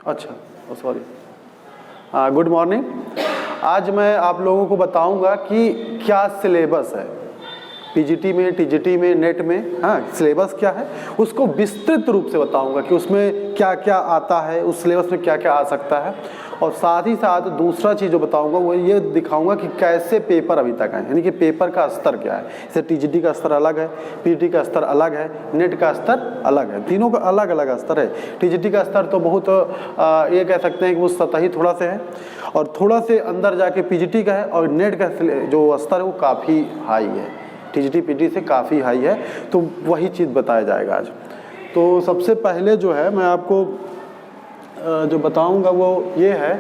अच्छा, sorry, good morning. आज मैं आप लोगों को बताऊंगा कि क्या सिलेबस है पीजीटी में, टीजीटी में, नेट में। हाँ, सिलेबस क्या है उसको विस्तृत रूप से बताऊंगा कि उसमें क्या क्या आता है, उस सिलेबस में क्या क्या आ सकता है। और साथ ही साथ दूसरा चीज़ जो बताऊंगा वो ये दिखाऊंगा कि कैसे पेपर अभी तक है, यानी कि पेपर का स्तर क्या है। जैसे टीजीटी का स्तर अलग है, पीजीटी का स्तर अलग है, नेट का स्तर अलग है, तीनों का अलग अलग स्तर है। टीजीटी का स्तर तो बहुत ये कह सकते हैं कि वो सतही थोड़ा से है, और थोड़ा से अंदर जाके पीजीटी का है, और नेट का जो स्तर है वो काफ़ी हाई है, टीजीटी पीजीटी से काफ़ी हाई है। तो वही चीज़ बताया जाएगा आज। तो सबसे पहले जो है मैं आपको जो बताऊंगा वो ये है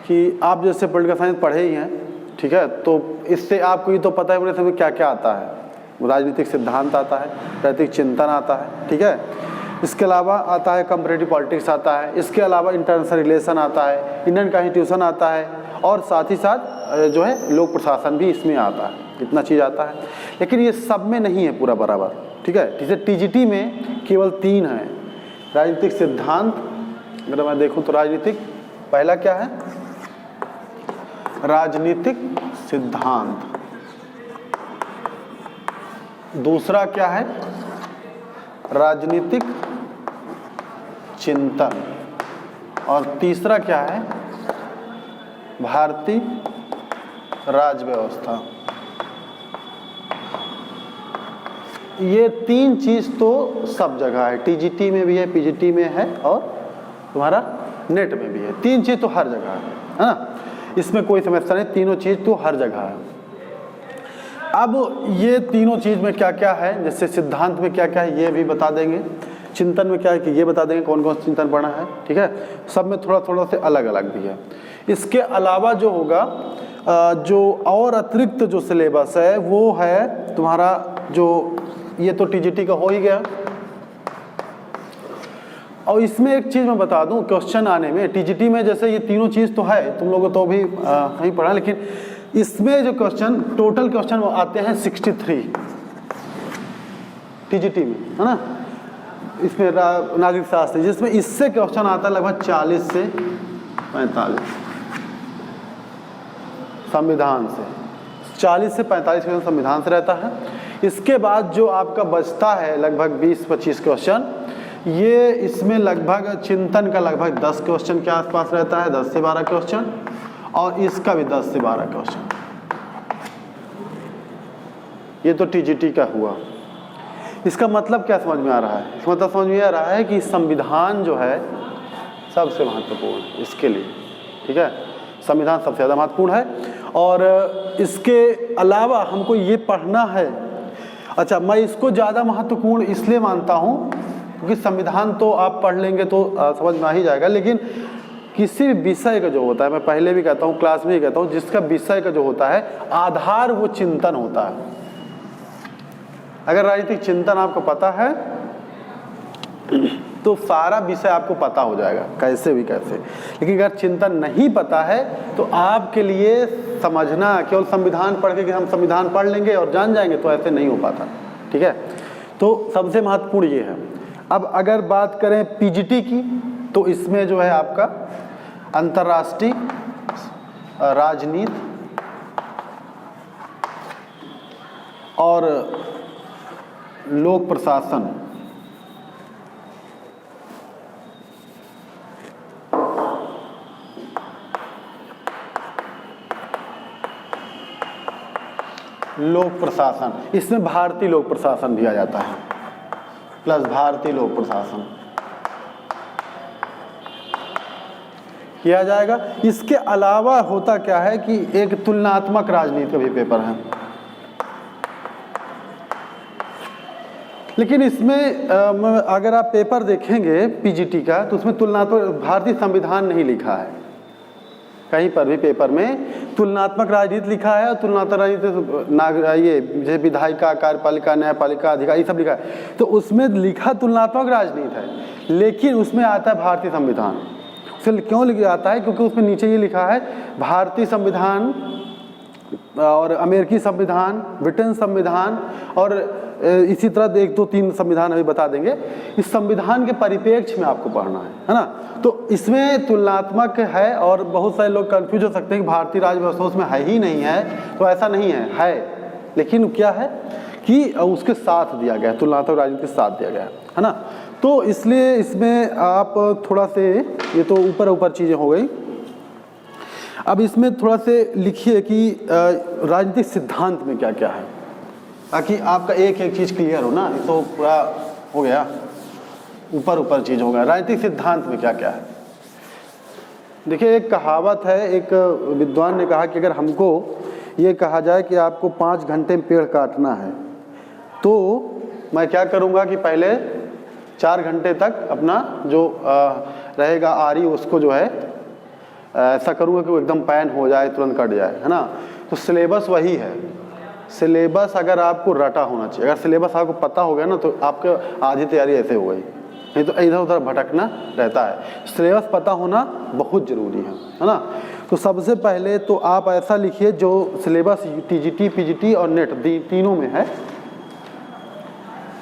कि आप जैसे पॉलिटिकल साइंस पढ़े ही हैं, ठीक है, तो इससे आपको ये तो पता है मेरे में क्या क्या आता है। राजनीतिक सिद्धांत आता है, राजनीतिक चिंतन आता है, ठीक है। इसके अलावा आता है कंपैरेटिव पॉलिटिक्स आता है, इसके अलावा इंटरनेशनल रिलेशन आता है, इंडियन कॉन्स्टिट्यूशन आता है, और साथ ही साथ जो है लोक प्रशासन भी इसमें आता है। इतना चीज़ आता है, लेकिन ये सब में नहीं है पूरा बराबर, ठीक है। जैसे टीजीटी में केवल 3 है। राजनीतिक सिद्धांत, अगर मैं देखूं तो राजनीतिक, पहला क्या है, राजनीतिक सिद्धांत। दूसरा क्या है, राजनीतिक चिंतन। और तीसरा क्या है, भारतीय राज व्यवस्था। ये 3 चीज़ तो सब जगह है, टीजीटी में भी है, पीजीटी में है, और तुम्हारा नेट में भी है। 3 चीज़ तो हर जगह है ना, इसमें कोई समस्या नहीं, तीनों चीज़ तो हर जगह है। अब ये तीनों चीज़ में क्या क्या है, जैसे सिद्धांत में क्या क्या है ये भी बता देंगे, चिंतन में क्या है कि ये बता देंगे कौन कौन सा चिंतन पढ़ना है, ठीक है। सब में थोड़ा थोड़ा से अलग अलग भी है। इसके अलावा जो होगा, जो और अतिरिक्त जो सिलेबस है वो है तुम्हारा, जो ये तो टीजीटी का हो ही गया। और इसमें एक चीज़ मैं बता दूं, क्वेश्चन आने में टीजीटी में जैसे ये तीनों चीज़ तो है, तुम लोगों तो भी नहीं पढ़ा, लेकिन इसमें जो क्वेश्चन, टोटल क्वेश्चन वो आते हैं 63 टीजीटी में, है ना। इसमें नागरिक शास्त्र, जिसमें इससे क्वेश्चन आता है लगभग 40 से 45, संविधान से 40 से 45 क्वेश्चन संविधान से रहता है। इसके बाद जो आपका बचता है लगभग 20-25 क्वेश्चन, ये इसमें लगभग चिंतन का लगभग 10 क्वेश्चन के आसपास रहता है, 10 से 12 क्वेश्चन, और इसका भी 10 से 12 क्वेश्चन। ये तो टीजीटी का हुआ। इसका मतलब क्या समझ में आ रहा है? इसका मतलब समझ में आ रहा है कि संविधान जो है सबसे महत्वपूर्ण है इसके लिए, ठीक है। संविधान सबसे ज़्यादा महत्वपूर्ण है, और इसके अलावा हमको ये पढ़ना है। अच्छा, मैं इसको ज़्यादा महत्वपूर्ण इसलिए मानता हूँ क्योंकि संविधान तो आप पढ़ लेंगे तो समझ में आ ही जाएगा, लेकिन किसी भी विषय का जो होता है, मैं पहले भी कहता हूँ, क्लास में भी कहता हूँ, जिसका विषय का जो होता है आधार वो चिंतन होता है। अगर राजनीतिक चिंतन आपको पता है तो सारा विषय आपको पता हो जाएगा कैसे भी कैसे। लेकिन अगर चिंतन नहीं पता है तो आपके लिए समझना, केवल संविधान पढ़ के कि हम संविधान पढ़ लेंगे और जान जाएंगे, तो ऐसे नहीं हो पाता, ठीक है। तो सबसे महत्वपूर्ण ये है। अब अगर बात करें पीजीटी की, तो इसमें जो है आपका अंतर्राष्ट्रीय राजनीति और लोक प्रशासन, लोक प्रशासन, इसमें भारतीय लोक प्रशासन भी आ जाता है, प्लस भारतीय लोक प्रशासन किया जाएगा। इसके अलावा होता क्या है कि एक तुलनात्मक राजनीति का भी पेपर है, लेकिन इसमें अगर आप पेपर देखेंगे पीजीटी का तो उसमें तुलनात्मक भारतीय संविधान नहीं लिखा है। कहीं पर भी पेपर में तुलनात्मक राजनीति लिखा है, और तुलनात्मक राजनीति ये जैसे विधायिका, कार्यपालिका, न्यायपालिका, अधिकार, ये सब लिखा है। तो उसमें लिखा तुलनात्मक राजनीति है, लेकिन उसमें आता है भारतीय संविधान। फिर क्यों लिखा आता है? क्योंकि उसमें नीचे ये लिखा है भारतीय संविधान और अमेरिकी संविधान, ब्रिटेन संविधान और इसी तरह 1 2 3 संविधान अभी बता देंगे। इस संविधान के परिप्रेक्ष्य में आपको पढ़ना है ना। तो इसमें तुलनात्मक है और बहुत सारे लोग कंफ्यूज हो सकते हैं कि भारतीय राज्य व्यवस्था उसमें है ही नहीं है, तो ऐसा नहीं है, लेकिन क्या है कि उसके साथ दिया गया है, तुलनात्मक राजनीति के साथ दिया गया है ना। तो इसलिए इसमें आप थोड़ा से, ये तो ऊपर चीज़ें हो गई, अब इसमें थोड़ा से लिखिए कि राजनीतिक सिद्धांत में क्या क्या है, ताकि आपका एक एक चीज़ क्लियर हो ना। ये तो पूरा हो गया, ऊपर चीज़ हो गया। राजनीतिक सिद्धांत में क्या क्या है, देखिए एक कहावत है, एक विद्वान ने कहा कि अगर हमको ये कहा जाए कि आपको 5 घंटे में पेड़ काटना है, तो मैं क्या करूँगा कि पहले 4 घंटे तक अपना जो रहेगा आरी उसको जो है ऐसा करूँगा कि वो एकदम पैन हो जाए, तुरंत कट जाए, है ना। तो सिलेबस वही है। सिलेबस अगर आपको रटा होना चाहिए, अगर सिलेबस आपको पता हो गया ना तो आपके आधी तैयारी ऐसे हो गई, नहीं तो इधर उधर भटकना रहता है। सिलेबस पता होना बहुत ज़रूरी है ना। तो सबसे पहले तो आप ऐसा लिखिए जो सिलेबस टीजीटी, पीजीटी और नेट तीनों में है।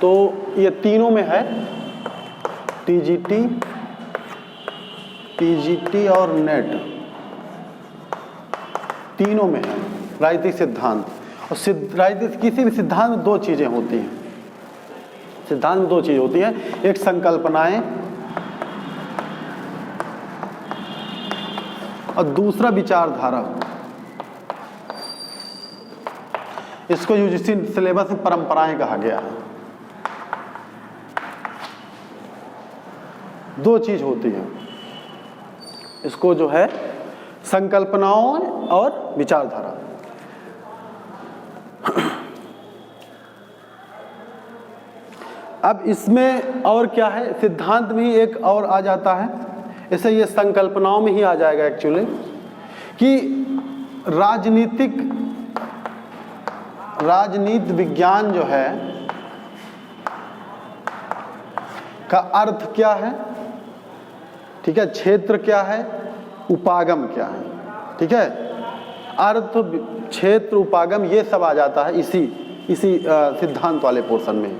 तो ये तीनों में है, टीजीटी, पीजीटी और नेट तीनों में है राजनीतिक सिद्धांत। और राजनीतिक किसी भी सिद्धांत में 2 चीज़ें होती हैं, सिद्धांत में 2 चीज़ होती हैं, एक संकल्पनाएं और दूसरा विचारधारा। इसको यूजीसी सिलेबस में परंपराएं कहा गया है। 2 चीज होती है, इसको जो है संकल्पनाओं और विचारधारा। अब इसमें और क्या है, सिद्धांत में एक और आ जाता है, ऐसे ये संकल्पनाओं में ही आ जाएगा एक्चुअली, कि राजनीति विज्ञान जो है का अर्थ क्या है, ठीक है, क्षेत्र क्या है, उपागम क्या है, ठीक है। अर्थ, क्षेत्र, उपागम ये सब आ जाता है इसी सिद्धांत वाले पोर्शन में।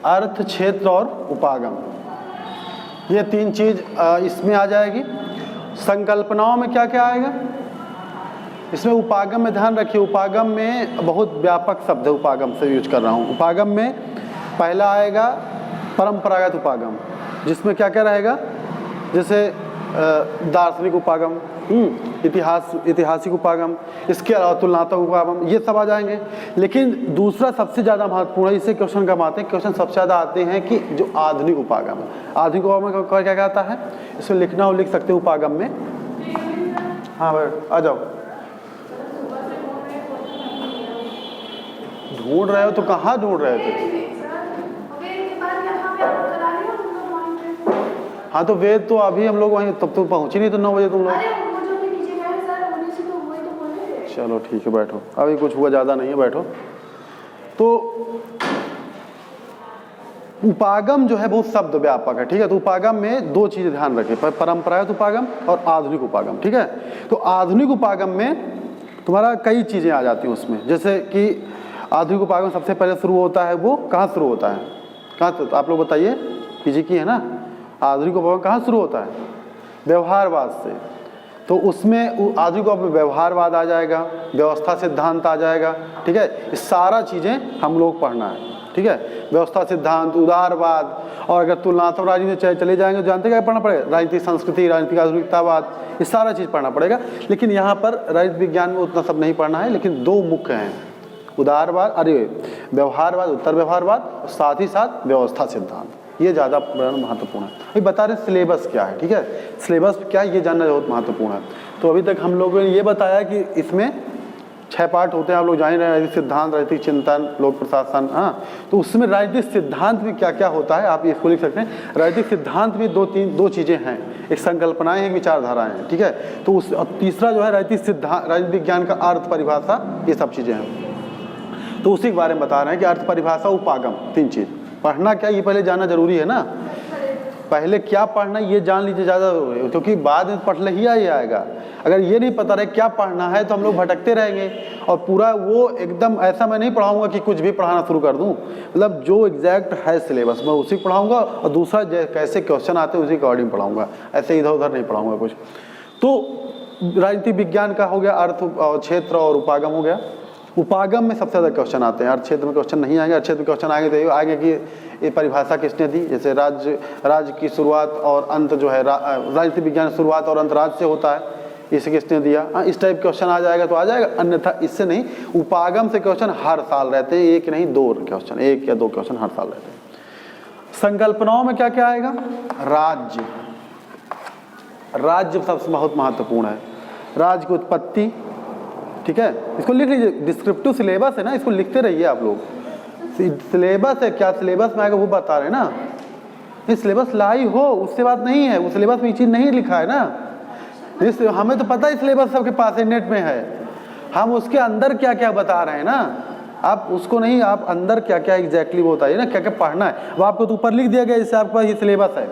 अर्थ, क्षेत्र और उपागम, ये 3 चीज इसमें आ जाएगी। संकल्पनाओं में क्या क्या आएगा, इसमें उपागम में ध्यान रखिए, उपागम में बहुत व्यापक शब्द है, उपागम से यूज कर रहा हूँ। उपागम में पहला आएगा परंपरागत उपागम, जिसमें क्या क्या रहेगा, जैसे दार्शनिक उपागम, ऐतिहासिक उपागम, इसके अलावा तुलनात्मक उपागम, ये सब आ जाएंगे। लेकिन दूसरा सबसे ज़्यादा महत्वपूर्ण है, इससे क्वेश्चन कम आते हैं, क्वेश्चन सबसे ज़्यादा आते हैं कि जो आधुनिक उपागम है। आधुनिक उपागम का क्या कहता है, इसमें लिखना हो लिख सकते हैं उपागम में। हाँ भाई आ जाओ, ढूंढ रहे हो तो कहाँ ढूंढ रहे थे? हाँ तो वेद तो अभी हम लोग वहीं, तब तो पहुँची नहीं तो 9 बजे तुम लोग। चलो ठीक है, बैठो, अभी कुछ हुआ ज़्यादा नहीं है, बैठो। तो उपागम जो है बहुत शब्द व्यापक है, ठीक है। तो उपागम में 2 चीज़ें ध्यान रखें, परंपरागत उपागम और आधुनिक उपागम, ठीक है। तो आधुनिक उपागम में तुम्हारा कई चीज़ें आ जाती हैं उसमें, जैसे कि आधुनिक उपागम सबसे पहले शुरू होता है, वो कहाँ शुरू होता है, कहाँ तो आप लोग बताइए, पीजी की है ना। आधुनिक उपागम कहाँ शुरू होता है, व्यवहारवाद से। तो उसमें आधुनिक उपागम में व्यवहारवाद आ जाएगा, व्यवस्था सिद्धांत आ जाएगा, ठीक है। ये सारा चीज़ें हम लोग पढ़ना है, ठीक है। व्यवस्था सिद्धांत, उदारवाद, और अगर तुलनात्मक राजनीति चले जाएंगे तो जानते क्या पढ़ना पड़ेगा, राजनीतिक संस्कृति, राजनीतिक आधुनिकतावाद, ये सारा चीज़ पढ़ना पड़ेगा। लेकिन यहाँ पर राजनीति विज्ञान में उतना सब नहीं पढ़ना है, लेकिन 2 मुख्य हैं, उदारवाद, व्यवहारवाद, उत्तर व्यवहारवाद, साथ ही साथ व्यवस्था सिद्धांत, ये ज़्यादा महत्वपूर्ण है। अभी बता रहे सिलेबस क्या है, ठीक है, सिलेबस क्या है ये जानना बहुत महत्वपूर्ण है। तो अभी तक हम लोगों ने ये बताया कि इसमें 6 पार्ट होते हैं, आप लोग जान रहे हैं, राजनीतिक सिद्धांत, राजनीतिक चिंतन, लोक प्रशासन। हाँ, तो उसमें राजनीतिक सिद्धांत में क्या क्या होता है आप इसको लिख सकते हैं। राजनीतिक सिद्धांत में 2 चीज़ें हैं, एक संकल्पनाएं, एक विचारधाराएं हैं, ठीक है। तो उस तीसरा जो है राजनीतिक सिद्धांत, राजनीतिक विज्ञान का अर्थ, परिभाषा, ये सब चीज़ें हैं। तो उसी के बारे में बता रहे हैं कि अर्थ, परिभाषा, उपागम, 3 चीज़ पढ़ना क्या, ये पहले जानना जरूरी है ना। पहले क्या पढ़ना ये जान लीजिए ज़्यादा, क्योंकि बाद में पढ़ ही आएगा। अगर ये नहीं पता रहे क्या पढ़ना है तो हम लोग भटकते रहेंगे। और पूरा वो एकदम ऐसा मैं नहीं पढ़ाऊंगा कि कुछ भी पढ़ाना शुरू कर दूं, मतलब जो एग्जैक्ट है सिलेबस मैं उसी पढ़ाऊंगा, और दूसरा कैसे क्वेश्चन आते हैं उसी अकॉर्डिंग पढ़ाऊंगा, ऐसे इधर उधर नहीं पढ़ाऊंगा कुछ। तो राजनीति विज्ञान का हो गया, अर्थ और क्षेत्र और उपागम हो गया। उपागम में सबसे ज़्यादा क्वेश्चन आते हैं, अर्थ क्षेत्र में क्वेश्चन नहीं आएंगे। अर्थ क्षेत्र में क्वेश्चन आएंगे तो आएंगे कि ये परिभाषा किसने दी, जैसे राज्य की शुरुआत और अंत जो है, राजनीति विज्ञान शुरुआत और अंत राज्य से होता है, इसे किसने दिया, इस टाइप क्वेश्चन आ जाएगा तो आ जाएगा, अन्यथा इससे नहीं। उपागम से क्वेश्चन हर साल रहते हैं, एक नहीं दो क्वेश्चन, एक या दो क्वेश्चन हर साल रहते हैं। संकल्पनाओं में क्या क्या आएगा, राज्य, राज्य सबसे बहुत महत्वपूर्ण है। राज्य की उत्पत्ति, ठीक है, इसको लिख लीजिए, डिस्क्रिप्टिव सिलेबस है ना, इसको लिखते रहिए आप लोग। सिलेबस है, क्या सिलेबस में आएगा वो बता रहे ना, ये सिलेबस लाई हो उससे बात नहीं है, वो सिलेबस में ये चीज़ नहीं लिखा है ना। हमें तो पता है सिलेबस सबके पास है, नेट में है, हम उसके अंदर क्या क्या बता रहे हैं ना, आप उसको नहीं, आप अंदर क्या क्या एग्जैक्टली वो बताइए ना, क्या क्या पढ़ना है। अब आपको तो ऊपर लिख दिया गया, इससे आपके पास ये सिलेबस है।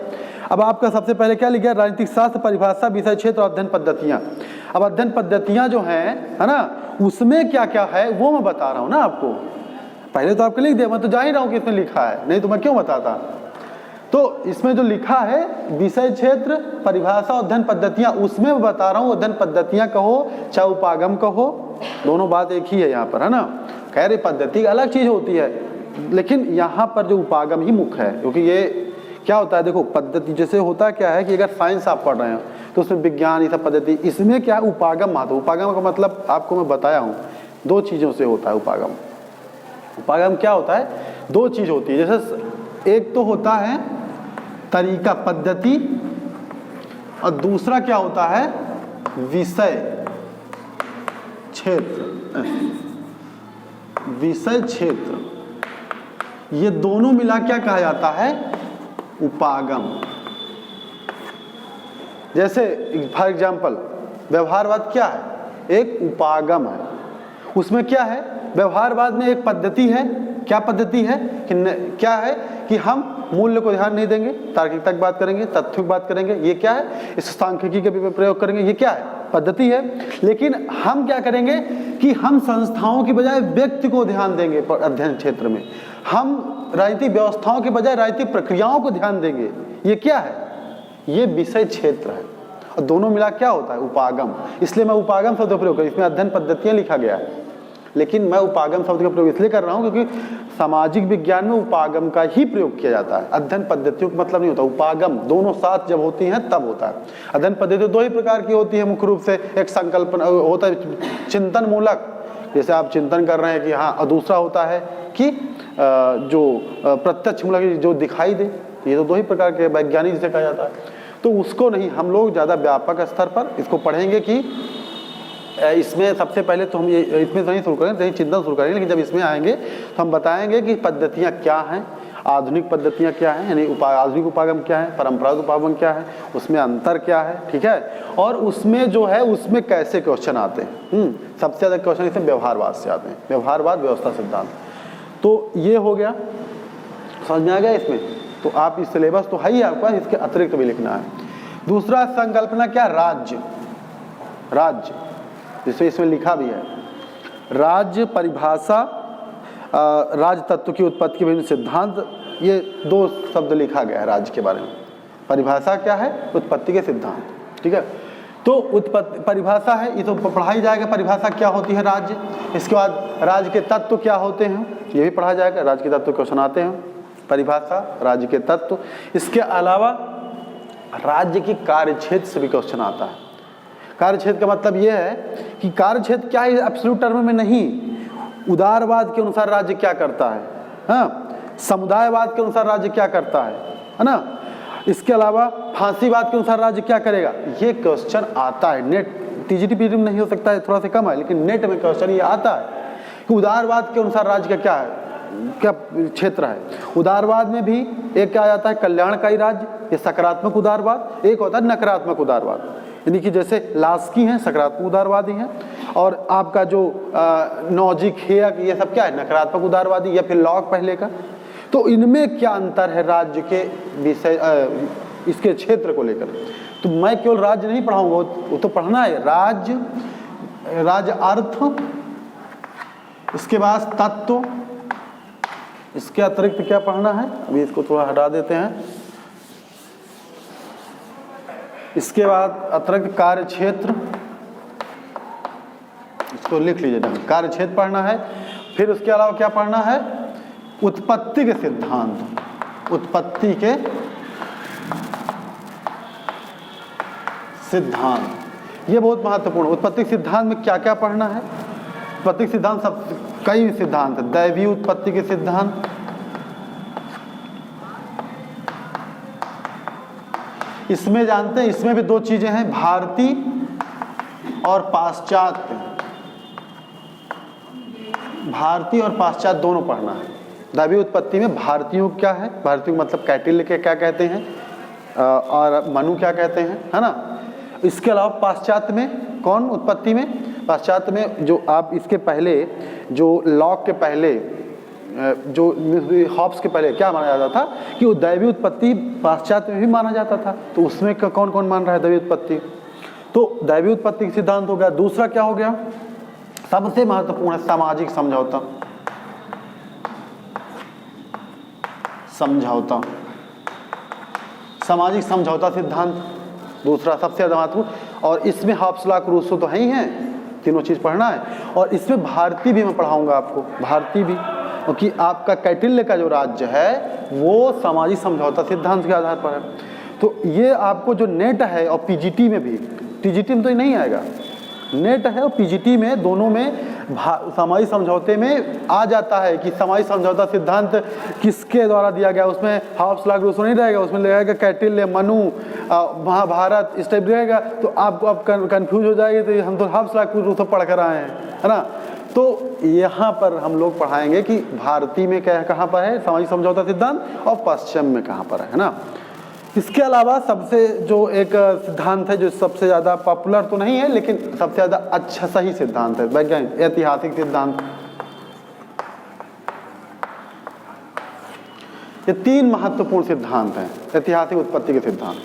अब आपका सबसे पहले क्या लिख गया, राजनीतिक शास्त्र, परिभाषा, विषय क्षेत्र और अध्ययन पद्धतियाँ। अब अध्ययन पद्धतियाँ जो हैं, है ना, उसमें क्या क्या है वो मैं बता रहा हूँ ना आपको। पहले तो आपको लिख दिया, मैं तो जा ही रहा हूँ कि इसमें लिखा है, नहीं तो मैं क्यों बताता। तो इसमें जो लिखा है विषय क्षेत्र, परिभाषा, अध्ययन पद्धतियाँ, उसमें मैं बता रहा हूँ। अध्ययन पद्धतियाँ कहो चाहे उपागम कहो, दोनों बात एक ही है यहाँ पर, है ना। खैर पद्धति अलग चीज़ होती है, लेकिन यहाँ पर जो उपागम ही मुख्य है, क्योंकि ये क्या होता है, देखो पद्धति जैसे होता क्या है कि अगर साइंस आप पढ़ रहे हैं तो उसमें विज्ञान ये सब पद्धति, इसमें क्या उपागम महत्व। उपागम का मतलब आपको मैं बताया हूँ, दो चीज़ों से होता है उपागम। उपागम क्या होता है, दो चीज़ होती है, जैसे एक तो होता है तरीका पद्धति, और दूसरा क्या होता है विषय क्षेत्र। विषय क्षेत्र ये दोनों मिला क्या कहा जाता है, उपागम। जैसे फॉर एग्जाम्पल व्यवहारवाद क्या है, एक उपागम है। उसमें क्या है, व्यवहारवाद में एक पद्धति है, क्या पद्धति है कि क्या है कि हम मूल्य को ध्यान नहीं देंगे, तार्किकता की बात करेंगे, तथ्यों की बात करेंगे, ये क्या है, इस सांख्यिकी के भी प्रयोग करेंगे, ये क्या है, पद्धति है। लेकिन हम क्या करेंगे कि हम संस्थाओं की बजाय व्यक्ति को ध्यान देंगे अध्ययन क्षेत्र में, हम राजनीतिक व्यवस्थाओं के बजाय राजनीतिक प्रक्रियाओं को ध्यान देंगे, ये क्या है, ये विषय क्षेत्र है। और दोनों मिला क्या होता है, उपागम। इसलिए मैं उपागम शब्द का प्रयोग कर, इसमें अध्ययन पद्धतियाँ लिखा गया है, लेकिन मैं उपागम शब्द का प्रयोग इसलिए कर रहा हूँ क्योंकि सामाजिक विज्ञान में उपागम का ही प्रयोग किया जाता है, अध्ययन पद्धतियों का मतलब नहीं होता। उपागम दोनों साथ जब होती हैं तब होता है। अध्ययन पद्धति दो ही प्रकार की होती है मुख्य रूप से, एक संकल्पना होता है चिंतन मूलक, जैसे आप चिंतन कर रहे हैं कि हाँ, और दूसरा होता है कि जो प्रत्यक्ष मूलक जो दिखाई दे, ये तो दो ही प्रकार के वैज्ञानिक जिसे कहा जाता है। तो उसको नहीं, हम लोग ज़्यादा व्यापक स्तर पर इसको पढ़ेंगे कि इसमें सबसे पहले तो हम ये इसमें नहीं शुरू करेंगे, नहीं चिंतन शुरू करेंगे, लेकिन जब इसमें आएंगे तो हम बताएंगे कि पद्धतियाँ क्या हैं, आधुनिक पद्धतियाँ क्या हैं, यानी आधुनिक उपागम क्या है, परंपरागत उपागम क्या है, उसमें अंतर क्या है, ठीक है, और उसमें जो है उसमें कैसे क्वेश्चन आते हैं। सबसे ज़्यादा क्वेश्चन इसमें व्यवहारवाद से आते हैं, व्यवहारवाद, व्यवस्था सिद्धांत। तो ये हो गया, समझ में आ गया इसमें। तो आप इस सिलेबस तो है ही आपका, इसके अतिरिक्त भी लिखना है। दूसरा संकल्पना क्या, राज्य। राज्य जिसमें इसमें लिखा भी है, राज्य, परिभाषा, राज्य तत्व की उत्पत्ति के विभिन्न सिद्धांत, ये दो शब्द लिखा गया है राज्य के बारे में। परिभाषा क्या है, उत्पत्ति के सिद्धांत, ठीक है। तो उत्पत्ति परिभाषा है, ये तो पढ़ाई जाएगा, परिभाषा क्या होती है राज्य। इसके बाद राज्य के तत्व क्या होते हैं, ये भी पढ़ा जाएगा, राज्य के तत्व क्वेश्चन आते हैं, परिभाषा, राज्य के तत्व। इसके अलावा राज्य की कार्यक्षेत्र से भी क्वेश्चन आता है। कार्यक्षेत्र का मतलब यह है कि कार्यक्षेत्र क्या है, एब्सोल्यूट टर्म में नहीं, उदारवाद के अनुसार राज्य क्या करता है, हाँ, समुदायवाद के अनुसार राज्य क्या करता है ना, इसके अलावा फांसीवाद के अनुसार राज्य क्या करेगा, ये क्वेश्चन आता है। नेट टीजीटी पीटी में नहीं हो सकता है, थोड़ा सा कम है, लेकिन नेट में क्वेश्चन ये आता है कि उदारवाद के अनुसार राज्य का क्या है, क्या क्षेत्र है। उदारवाद में भी एक क्या आता है, कल्याणकारी राज्य, ये सकारात्मक उदारवाद, एक होता है नकारात्मक उदारवाद, यानी कि जैसे लास्की हैं सकारात्मक उदारवादी हैं, और आपका जो नॉजिक है ये सब क्या है, नकारात्मक उदारवादी, या फिर लॉक पहले का। तो इनमें क्या अंतर है राज्य के विषय इसके क्षेत्र को लेकर। तो मैं केवल राज्य नहीं पढ़ाऊंगा, वो तो पढ़ना है राज्य अर्थ, इसके बाद तत्व, इसके अतिरिक्त क्या पढ़ना है, अभी इसको थोड़ा हटा देते हैं। इसके बाद अतिरिक्त कार्य क्षेत्र, इसको लिख लीजिए, कार्य क्षेत्र पढ़ना है। फिर उसके अलावा क्या पढ़ना है, उत्पत्ति के सिद्धांत, उत्पत्ति के सिद्धांत, ये बहुत महत्वपूर्ण। उत्पत्ति सिद्धांत में क्या क्या पढ़ना है, उत्पत्ति सिद्धांत सब कई सिद्धांत है। दैवीय उत्पत्ति के सिद्धांत, इसमें जानते हैं, इसमें भी दो चीजें हैं, भारतीय और पाश्चात्य, भारतीय और पाश्चात्य दोनों पढ़ना है। दैवीय उत्पत्ति में भारतीयों क्या है, भारतीयों मतलब कैटिल्य के क्या कहते हैं और मनु क्या कहते हैं, है ना। इसके अलावा पाश्चात्य में कौन, उत्पत्ति में, पाश्चात्य में जो आप इसके पहले जो लॉक के पहले जो हॉब्स के पहले क्या माना जाता था कि वो दैवीय उत्पत्ति पाश्चात्य में भी माना जाता था। तो उसमें कौन कौन मान रहा है दैवीय उत्पत्ति, तो दैवीय उत्पत्ति का सिद्धांत हो गया। दूसरा क्या हो गया, सबसे महत्वपूर्ण है सामाजिक समझौता, समझौता, सामाजिक समझौता सिद्धांत दूसरा सबसे ज्यादा महत्वपूर्ण। और इसमें हॉब्स लॉक रूसो तो है ही हैं, तीनों चीज पढ़ना है। और इसमें भारतीय भी मैं पढ़ाऊंगा आपको, भारतीय भी, क्योंकि आपका कैटिल्य का जो राज्य है वो सामाजिक समझौता सिद्धांत के आधार पर है। तो ये आपको जो नेट है और पीजीटी में भी, टीजीटी में तो ये नहीं आएगा, नेट है और पीजीटी में दोनों में सामाजिक समझौते में आ जाता है कि सामाजिक समझौता सिद्धांत किसके द्वारा दिया गया। उसमें हॉब्स लॉक रूसो नहीं रहेगा, उसमें रहेगा कैटिल्य, मनु, महाभारत, इस टाइप रहेगा। तो आपको आप कंफ्यूज हो जाएंगे, तो हम तो हॉब्स लॉक रूसो पढ़ कर आए हैं, है ना। तो यहाँ पर हम लोग पढ़ाएंगे कि भारतीय में क्या कहाँ पर है सामाजिक समझौता सिद्धांत और पश्चिम में कहाँ पर है ना। इसके अलावा सबसे जो एक सिद्धांत है जो सबसे ज़्यादा पॉपुलर तो नहीं है लेकिन सबसे ज़्यादा अच्छा सही सिद्धांत है वैज्ञानिक ऐतिहासिक सिद्धांत। ये तीन महत्वपूर्ण सिद्धांत हैं ऐतिहासिक उत्पत्ति के सिद्धांत।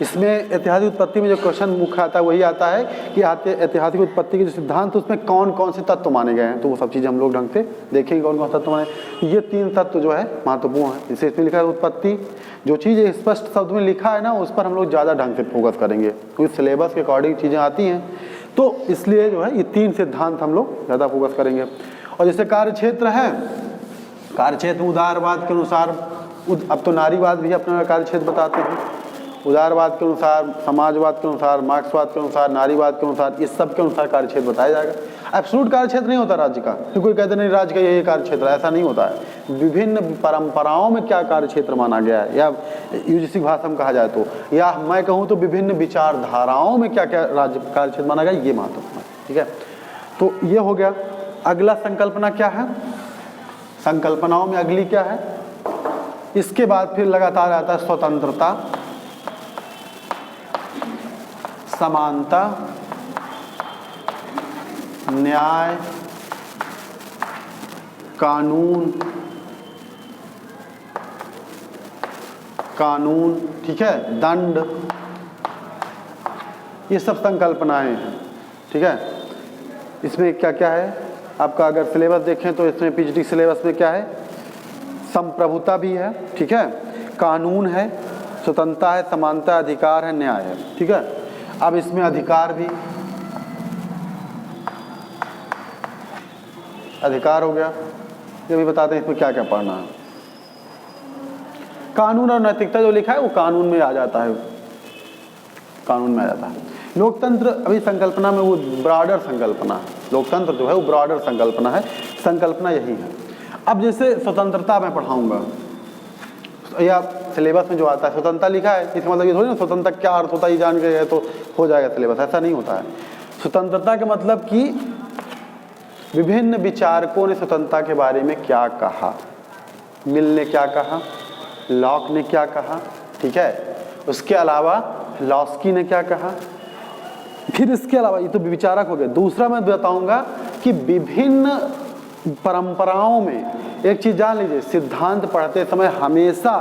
इसमें ऐतिहासिक उत्पत्ति में जो क्वेश्चन मुख्य आता है वही आता है कि ऐतिहासिक उत्पत्ति के जो सिद्धांत उसमें कौन कौन से तत्व माने गए हैं। तो वो सब चीज़ें हम लोग ढंग से देखेंगे कौन कौन तत्व माने। ये तीन तत्व जो है महत्वपूर्ण है। जैसे इसमें लिखा है उत्पत्ति, जो चीज़ स्पष्ट शब्द में लिखा है ना उस पर हम लोग ज़्यादा ढंग से फोकस करेंगे क्योंकि सिलेबस के अकॉर्डिंग चीज़ें आती हैं। तो इसलिए जो है ये तीन सिद्धांत हम लोग ज़्यादा फोकस करेंगे। और जैसे कार्यक्षेत्र है, कार्यक्षेत्र उदारवाद के अनुसार, अब तो नारीवाद भी अपना कार्यक्षेत्र बताते हैं, उदारवाद के अनुसार, समाजवाद के अनुसार, मार्क्सवाद के अनुसार, नारीवाद के अनुसार, इस सब के अनुसार कार्यक्षेत्र बताया जाएगा। एब्सोल्यूट कार्यक्षेत्र नहीं होता राज्य का, कोई कहते नहीं राज्य का यही कार्यक्षेत्र, ऐसा नहीं होता है। विभिन्न परंपराओं में क्या कार्यक्षेत्र माना गया है या यूजीसी भाषा में कहा जाए तो, या मैं कहूँ तो विभिन्न विचारधाराओं में क्या क्या राज्य कार्यक्षेत्र माना गया, ये महत्वपूर्ण है। ठीक है, तो ये हो गया। अगला संकल्पना क्या है, संकल्पनाओं में अगली क्या है, इसके बाद फिर लगातार आता है स्वतंत्रता, समानता, न्याय, कानून, ठीक है, दंड, ये सब संकल्पनाएं हैं। ठीक है, इसमें क्या क्या है आपका, अगर सिलेबस देखें तो इसमें पीएचडी सिलेबस में क्या है, संप्रभुता भी है, ठीक है, कानून है, स्वतंत्रता है, समानता, अधिकार है, न्याय है। ठीक है, अब इसमें अधिकार भी, अधिकार हो गया, ये भी बताते हैं इसमें क्या क्या पढ़ना है। कानून और नैतिकता जो लिखा है वो कानून में आ जाता है, कानून में आ जाता है। लोकतंत्र अभी संकल्पना में वो ब्रॉडर संकल्पना है, लोकतंत्र जो है वो ब्रॉडर संकल्पना है, संकल्पना यही है। अब जैसे स्वतंत्रता मैं पढ़ाऊंगा या सिलेबस में जो आता है स्वतंत्रता लिखा है, इसका मतलब ये थोड़ी ना स्वतंत्रता क्या अर्थ होता है ये जान के तो हो जाएगा सिलेबस, ऐसा नहीं होता है। स्वतंत्रता का मतलब कि विभिन्न विचारकों ने स्वतंत्रता के बारे में क्या कहा, मिल ने क्या कहा, लॉक ने क्या कहा, ठीक है, उसके अलावा लॉस्की ने क्या कहा, फिर इसके अलावा ये तो विचारक हो गए। दूसरा मैं बताऊंगा कि विभिन्न परंपराओं में एक चीज जान लीजिए, सिद्धांत पढ़ते समय हमेशा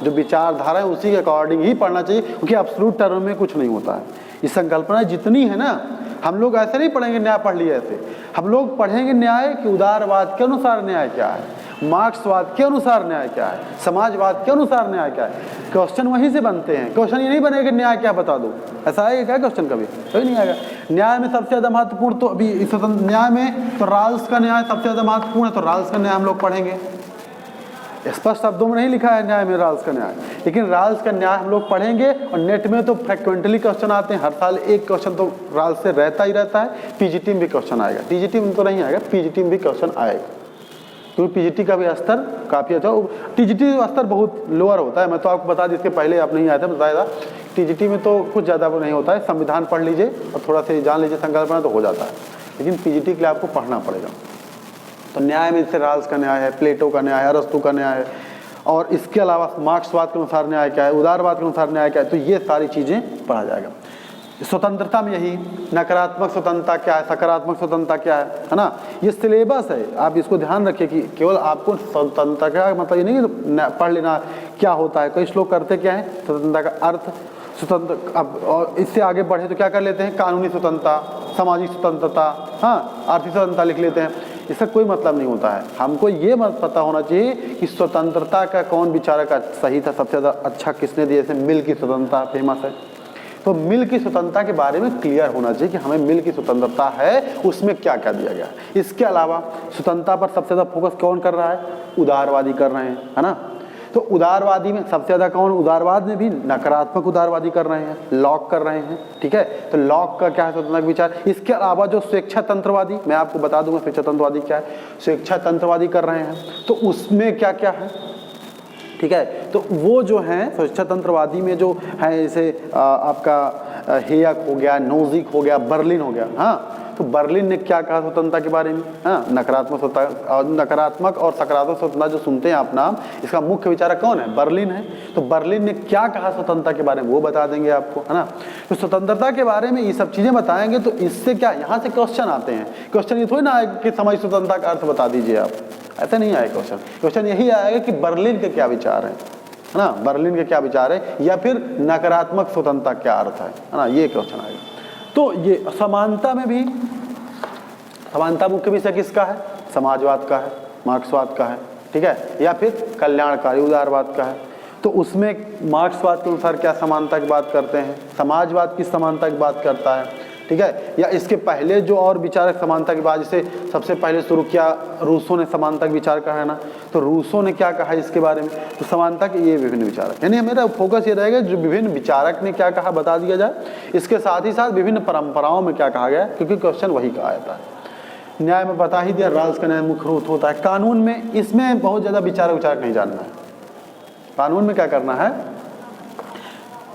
जो विचारधारा है उसी के अकॉर्डिंग ही पढ़ना चाहिए, क्योंकि एब्सोल्यूट टर्म में कुछ नहीं होता है। ये संकल्पना जितनी है ना, हम लोग ऐसे नहीं पढ़ेंगे न्याय पढ़ लिए ऐसे, हम लोग पढ़ेंगे न्याय कि उदारवाद के अनुसार न्याय क्या है, मार्क्सवाद के अनुसार न्याय क्या है, समाजवाद के अनुसार न्याय क्या है। क्वेश्चन वहीं से बनते हैं। क्वेश्चन ये नहीं बनेगा कि न्याय क्या बता दो, ऐसा आएगा क्या क्वेश्चन? कभी नहीं आएगा। न्याय में सबसे ज़्यादा महत्वपूर्ण तो अभी न्याय में तो राल्स का न्याय सबसे ज़्यादा महत्वपूर्ण है, तो राल्स का न्याय हम लोग पढ़ेंगे। स्पष्ट शब्दों में नहीं लिखा है न्याय में राल्स का न्याय, लेकिन राल्स का न्याय हम लोग पढ़ेंगे। और नेट में तो फ्रिक्वेंटली क्वेश्चन आते हैं, हर साल एक क्वेश्चन तो राल्स से रहता ही रहता है। पीजीटी में भी क्वेश्चन आएगा, टीजीटी में तो नहीं आएगा, पीजीटी में भी क्वेश्चन आएगा, क्योंकि पीजीटी का भी स्तर काफ़ी अच्छा, टीजीटी स्तर बहुत लोअर होता है। मैं तो आपको बता दी, इसके पहले आप नहीं आए थे, बताया था टीजीटी में तो कुछ ज़्यादा नहीं होता है। संविधान पढ़ लीजिए और थोड़ा सा जान लीजिए संकल्पना तो हो जाता है, लेकिन पीजीटी के लिए आपको पढ़ना पड़ेगा। तो न्याय में जैसे राल्स का न्याय है, प्लेटो का न्याय है, अरस्तु का न्याय है, और इसके अलावा मार्क्सवाद के अनुसार न्याय क्या है, उदारवाद के अनुसार न्याय क्या है, तो ये सारी चीज़ें पढ़ा जाएगा। स्वतंत्रता में यही नकारात्मक स्वतंत्रता क्या है, सकारात्मक स्वतंत्रता क्या है ना, ये सिलेबस है। आप इसको ध्यान रखिए कि केवल आपको स्वतंत्रता का मतलब ये नहीं कि पढ़ लेना क्या होता है। कई श्लोक करते क्या है, स्वतंत्रता का अर्थ स्वतंत्र। अब और इससे आगे बढ़े तो क्या कर लेते हैं, कानूनी स्वतंत्रता, सामाजिक स्वतंत्रता, हाँ आर्थिक स्वतंत्रता लिख लेते हैं। इसका कोई मतलब नहीं होता है। हमको ये मत पता होना चाहिए कि स्वतंत्रता का कौन विचारक सही था, सबसे ज़्यादा अच्छा किसने दिया। जैसे मिल की स्वतंत्रता फेमस है, तो मिल की स्वतंत्रता के बारे में क्लियर होना चाहिए कि हमें मिल की स्वतंत्रता है, उसमें क्या क्या दिया गया। इसके अलावा स्वतंत्रता पर सबसे ज़्यादा फोकस कौन कर रहा है, उदारवादी कर रहे हैं, है ना। तो उदारवादी में सबसे ज़्यादा कौन, उदारवाद में भी नकारात्मक उदारवादी कर रहे हैं, लॉक कर रहे हैं, ठीक है। तो लॉक का क्या है, स्वतंत्रता विचार। इसके अलावा जो स्वेच्छातंत्रवादी, मैं आपको बता दूंगा स्वेच्छातंत्रवादी क्या है। स्वेच्छातंत्रवादी कर रहे हैं, तो उसमें क्या क्या है, ठीक है। तो वो जो है स्वेच्छातंत्रवादी में जो है, जैसे आपका हेयक हो गया, नोजिक हो गया, बर्लिन हो गया, हाँ। तो बर्लिन ने क्या कहा स्वतंत्रता के बारे में, हाँ नकारात्मक और सकारात्मक स्वतंत्रता जो सुनते हैं आप नाम, इसका मुख्य विचारक कौन है, बर्लिन है। तो बर्लिन ने क्या कहा स्वतंत्रता के बारे में, वो बता देंगे आपको, है ना। तो स्वतंत्रता के बारे में ये सब चीज़ें बताएंगे, तो इससे क्या यहाँ से क्वेश्चन आते हैं। क्वेश्चन ये थोड़ी ना आए कि समाज स्वतंत्रता का अर्थ बता दीजिए आप, ऐसा नहीं आएगा क्वेश्चन। क्वेश्चन यही आएगा कि बर्लिन के क्या विचार हैं, है ना, बर्लिन के क्या विचार है, या फिर नकारात्मक स्वतंत्रता क्या अर्थ है ना, ये क्वेश्चन आएगा। तो ये समानता में भी, समानता मुख्य विषय किसका है, समाजवाद का है, मार्क्सवाद का है, ठीक है, या फिर कल्याणकारी उदारवाद का है। तो उसमें मार्क्सवाद के अनुसार क्या समानता की बात करते हैं, समाजवाद किस समानता की बात करता है, ठीक है। या इसके पहले जो और विचारक समानता की बात, जैसे सबसे पहले शुरू किया रूसो ने समानता का विचार कहा है ना, तो रूसो ने क्या कहा इसके बारे में, तो समानता के ये विभिन्न विचारक, यानी मेरा फोकस ये रहेगा जो विभिन्न विचारक ने क्या कहा बता दिया जाए। इसके साथ ही साथ विभिन्न परंपराओं में क्या कहा गया, क्योंकि क्वेश्चन वही कहा जाता है। न्याय में बता ही दिया, राल्स का न्याय मुख्य रूप होता है। कानून में इसमें बहुत ज़्यादा विचारक नहीं जानना है। कानून में क्या करना है,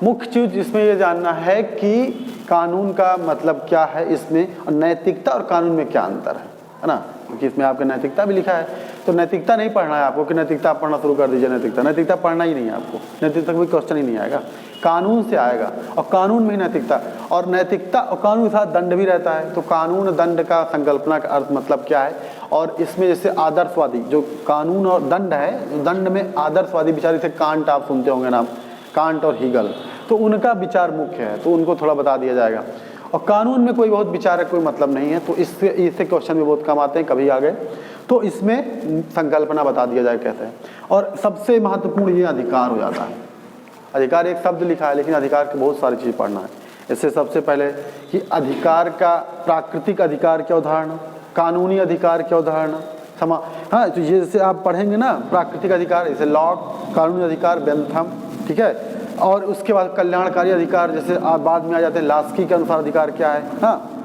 मुख्य चीज इसमें ये जानना है कि कानून का मतलब क्या है इसमें, और नैतिकता और कानून में क्या अंतर है ना, क्योंकि इसमें आपका नैतिकता भी लिखा है। तो नैतिकता नहीं पढ़ना है आपको कि नैतिकता आप पढ़ना शुरू कर दीजिए, नैतिकता पढ़ना ही नहीं है आपको, नैतिकता कोई क्वेश्चन ही नहीं आएगा, कानून से आएगा। और कानून में ही नैतिकता, और नैतिकता और कानून के साथ दंड भी रहता है। तो कानून दंड का संकल्पना का अर्थ मतलब क्या है, और इसमें जैसे आदर्शवादी जो कानून और दंड है, दंड में आदर्शवादी विचार, जैसे कांट आप सुनते होंगे नाम, कांट और हीगल, तो उनका विचार मुख्य है, तो उनको थोड़ा बता दिया जाएगा। और कानून में कोई बहुत विचारक कोई मतलब नहीं है, तो इससे क्वेश्चन भी बहुत कम आते हैं, कभी आ गए। तो इसमें संकल्पना बता दिया जाए कैसे है। और सबसे महत्वपूर्ण ये अधिकार हो जाता है। अधिकार एक शब्द लिखा है, लेकिन अधिकार की बहुत सारी चीज़ पढ़ना है। इससे सबसे पहले कि अधिकार का प्राकृतिक अधिकार क्या उदाहरण, कानूनी अधिकार क्या उदाहरण, हाँ तो ये जैसे आप पढ़ेंगे ना, प्राकृतिक अधिकार जैसे लॉक, कानूनी अधिकार बेंथम, ठीक है। और उसके बाद कल्याणकारी अधिकार, जैसे आप बाद में आ जाते हैं लास्की के अनुसार अधिकार क्या है, हाँ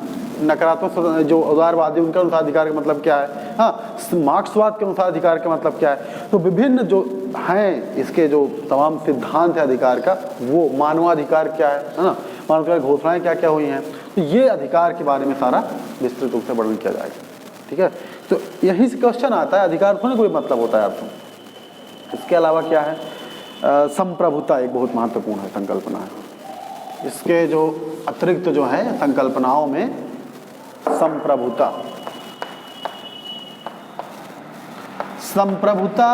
नकारात्मक जो उदारवादी उनके अनुसार अधिकार का मतलब क्या है, हाँ मार्क्सवाद के अनुसार अधिकार का मतलब क्या है। तो विभिन्न जो हैं इसके जो तमाम सिद्धांत है अधिकार का, वो मानवाधिकार क्या है ना, मानवाधिकार घोषणाएं क्या क्या हुई हैं, तो ये अधिकार के बारे में सारा विस्तृत रूप से वर्णन किया जाएगा, ठीक है। तो यही से क्वेश्चन आता है, अधिकार थोड़ा कोई मतलब होता है अर्थ। इसके अलावा क्या है, संप्रभुता एक बहुत महत्वपूर्ण है संकल्पना है। इसके जो अतिरिक्त जो है संकल्पनाओं में संप्रभुता, संप्रभुता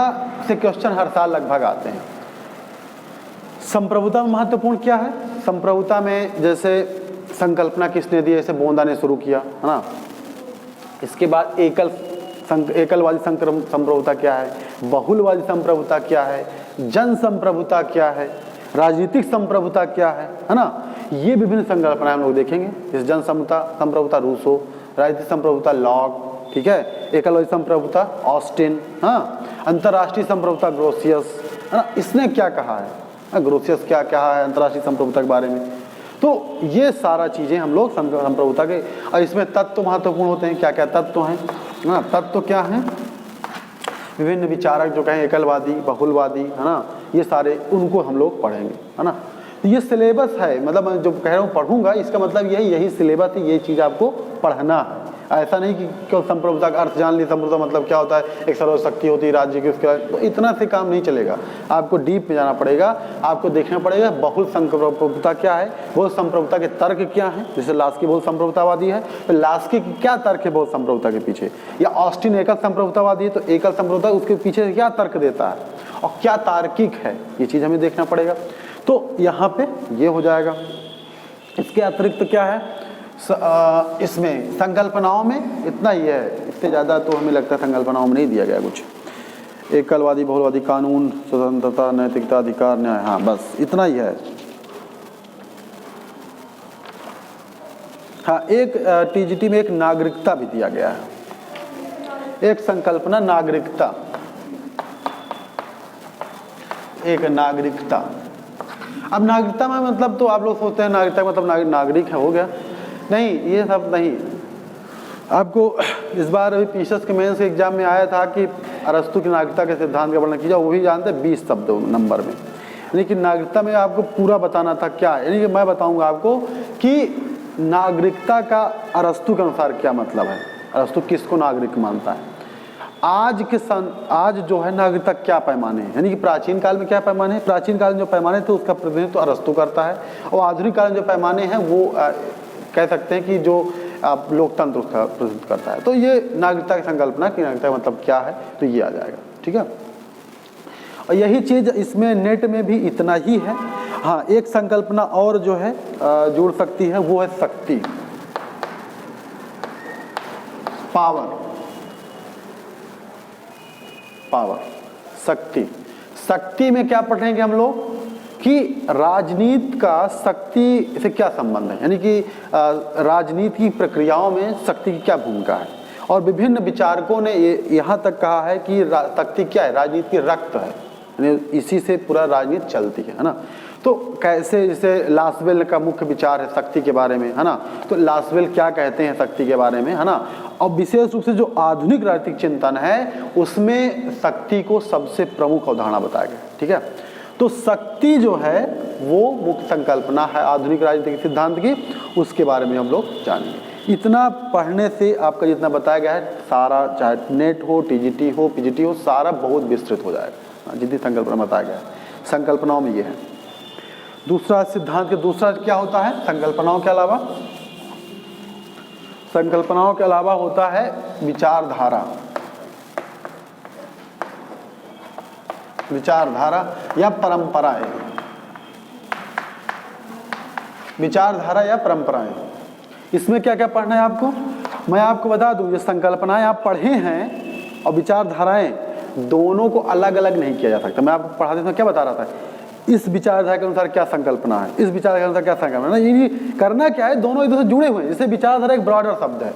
से क्वेश्चन हर साल लगभग आते हैं। संप्रभुता में महत्वपूर्ण क्या है? संप्रभुता में जैसे संकल्पना किसने दी? जैसे बोंदा ने शुरू किया, है ना। इसके बाद एकलवादी संप्रभुता क्या है, बहुलवादी संप्रभुता क्या है, जन संप्रभुता क्या है, राजनीतिक संप्रभुता क्या है ना। ये विभिन्न संकल्पनाएं हम लोग देखेंगे। जैसे जन संप्रभुता रूसो, राजनीतिक संप्रभुता लॉक, ठीक है, एकलवादी संप्रभुता ऑस्टिन, हाँ, अंतर्राष्ट्रीय संप्रभुता ग्रोसियस, है ना। इसने क्या कहा है, ग्रोसियस क्या कहा है अंतर्राष्ट्रीय संप्रभुता के बारे में। तो ये सारा चीज़ें हम लोग संप्रभुता के, और इसमें तत्व महत्वपूर्ण होते हैं। क्या क्या तत्व हैं, ना, तत्व क्या हैं? विभिन्न विचारक जो कहें एकलवादी, बहुलवादी, है ना, ये सारे उनको हम लोग पढ़ेंगे, है ना। तो ये सिलेबस है, मतलब मैं जो कह रहा हूँ पढ़ूंगा, इसका मतलब यही सिलेबस है, ये चीज़ आपको पढ़ना है। ऐसा नहीं कि केवल संप्रभुता का अर्थ जान ली, संप्रभुता मतलब क्या होता है, एक सर्वशक्ति होती है राज्य की, उसके तो इतना से काम नहीं चलेगा, आपको डीप में जाना पड़ेगा। आपको देखना पड़ेगा बहुल संप्रभुता क्या है, बहुल संप्रभुता के तर्क क्या है। जैसे लास्की बहुल संप्रभुतावादी है, तो लास्की की क्या तर्क है बहुल संप्रभुता के पीछे, या ऑस्टिन एकल संप्रभुतावादी है, तो एकल संप्रभुता उसके पीछे क्या तर्क देता है और क्या तार्किक है, ये चीज़ हमें देखना पड़ेगा। तो यहाँ पे ये हो जाएगा। इसके अतिरिक्त क्या है, इसमें संकल्पनाओं में इतना ही है, इससे ज़्यादा तो हमें लगता है संकल्पनाओं में नहीं दिया गया कुछ। एकलवादी, बहुलवादी, कानून, स्वतंत्रता, नैतिकता, अधिकार, न्याय, हाँ बस इतना ही है। हाँ, एक टीजीटी में एक नागरिकता भी दिया गया है, एक संकल्पना नागरिकता, एक नागरिकता। अब नागरिकता में मतलब तो आप लोग सोचते हैं नागरिकता मतलब नागरिक है, हो गया, नहीं, ये सब नहीं। आपको इस बार अभी पीसीएस के मेंस के एग्जाम में आया था कि अरस्तु की नागरिकता के सिद्धांत का वर्णन कीजिए, वो भी जानते हैं 20 शब्द नंबर में। लेकिन नागरिकता में आपको पूरा बताना था क्या है, यानी कि मैं बताऊंगा आपको कि नागरिकता का अरस्तु के अनुसार क्या मतलब है, अरस्तु किसको नागरिक मानता है। आज जो है नागरिकता क्या पैमाने हैं, यानी कि प्राचीन काल में क्या पैमाने हैं, प्राचीन काल में जो पैमाने थे उसका प्रतिनिधित्व अरस्तु करता है, और आधुनिक काल में जो पैमाने हैं वो कह सकते हैं कि जो लोकतंत्र उसका प्रतिनिधित्व करता है। तो ये नागरिकता की संकल्पना कि नागरिकता का मतलब क्या है, तो ये आ जाएगा, ठीक है। और यही चीज़ इसमें नेट में भी इतना ही है। हाँ, एक संकल्पना और जो है जुड़ सकती है, वो है शक्ति, पावर, शक्ति में क्या पढ़ेंगे हम लोग कि राजनीति का शक्ति से क्या संबंध है, यानी कि राजनीति की प्रक्रियाओं में शक्ति की क्या भूमिका है। और विभिन्न विचारकों ने यहाँ तक कहा है कि शक्ति क्या है, राजनीति की रक्त है, यानी इसी से पूरा राजनीति चलती है ना। तो कैसे, जैसे लासवेल का मुख्य विचार है शक्ति के बारे में, है ना। तो लासवेल क्या कहते हैं शक्ति के बारे में, है ना। और विशेष रूप से जो आधुनिक राजनीतिक चिंतन है उसमें शक्ति को सबसे प्रमुख अवधारणा बताया गया, ठीक है। तो शक्ति जो है वो मुख्य संकल्पना है आधुनिक राजनीतिक सिद्धांत की, उसके बारे में हम लोग जानेंगे। इतना पढ़ने से आपका जितना बताया गया है सारा, चाहे नेट हो, टीजीटी हो, पीजीटी हो, सारा बहुत विस्तृत हो जाएगा जितनी संकल्पना बताया गया है। संकल्पनाओं में ये है। दूसरा सिद्धांत के दूसरा क्या होता है, संकल्पनाओं के अलावा होता है विचारधारा या परंपराएं। विचारधारा या परंपराएं, इसमें क्या क्या पढ़ना है आपको, मैं आपको बता दूं। ये संकल्पनाएं आप पढ़े हैं और विचारधाराएं दोनों को अलग अलग नहीं किया जा सकता। मैं आपको पढ़ाते समय क्या बता रहा था, इस विचारधारा के अनुसार क्या संकल्पना है, इस विचारधारा के अनुसार क्या संकल्पना है। ये करना क्या है, दोनों एक दूसरे से जुड़े हुए हैं। जैसे विचारधारा एक ब्रॉडर शब्द है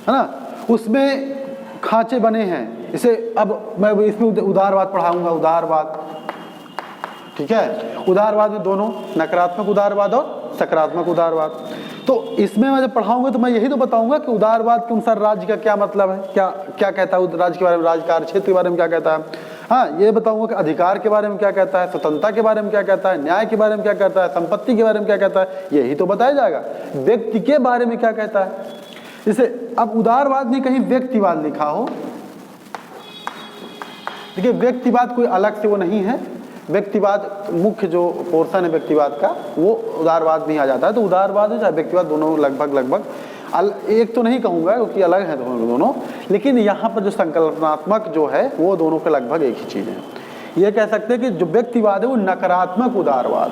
ना, उसमें खांचे बने हैं। इसे अब मैं इसमें उदारवाद पढ़ाऊंगा, उदारवाद, ठीक है। उदारवाद में दोनों नकारात्मक उदारवाद और सकारात्मक उदारवाद। तो इसमें मैं जब पढ़ाऊंगा तो मैं यही तो बताऊंगा कि उदारवाद के अनुसार राज्य का क्या मतलब है, क्या कहता है राज्य के बारे में, राज्य क्षेत्र के बारे में क्या कहता है। हाँ, ये बताऊंगा कि अधिकार के बारे में क्या कहता है, स्वतंत्रता के बारे में क्या कहता है, न्याय के बारे में क्या कहता है, संपत्ति के बारे में क्या कहता है, यही तो बताया जाएगा। व्यक्ति के बारे में क्या कहता है, जैसे अब उदारवाद ने कहीं व्यक्तिवाद लिखा हो, देखिए व्यक्तिवाद कोई अलग से वो नहीं है। व्यक्तिवाद मुख्य जो पोर्शन है व्यक्तिवाद का वो उदारवाद में आ जाता है। तो उदारवाद और व्यक्तिवाद दोनों लगभग एक तो नहीं कहूँगा क्योंकि अलग है दोनों, लेकिन यहाँ पर जो संकल्पनात्मक जो है वो दोनों के लगभग एक ही चीज़ है। ये कह सकते हैं कि जो व्यक्तिवाद है वो नकारात्मक उदारवाद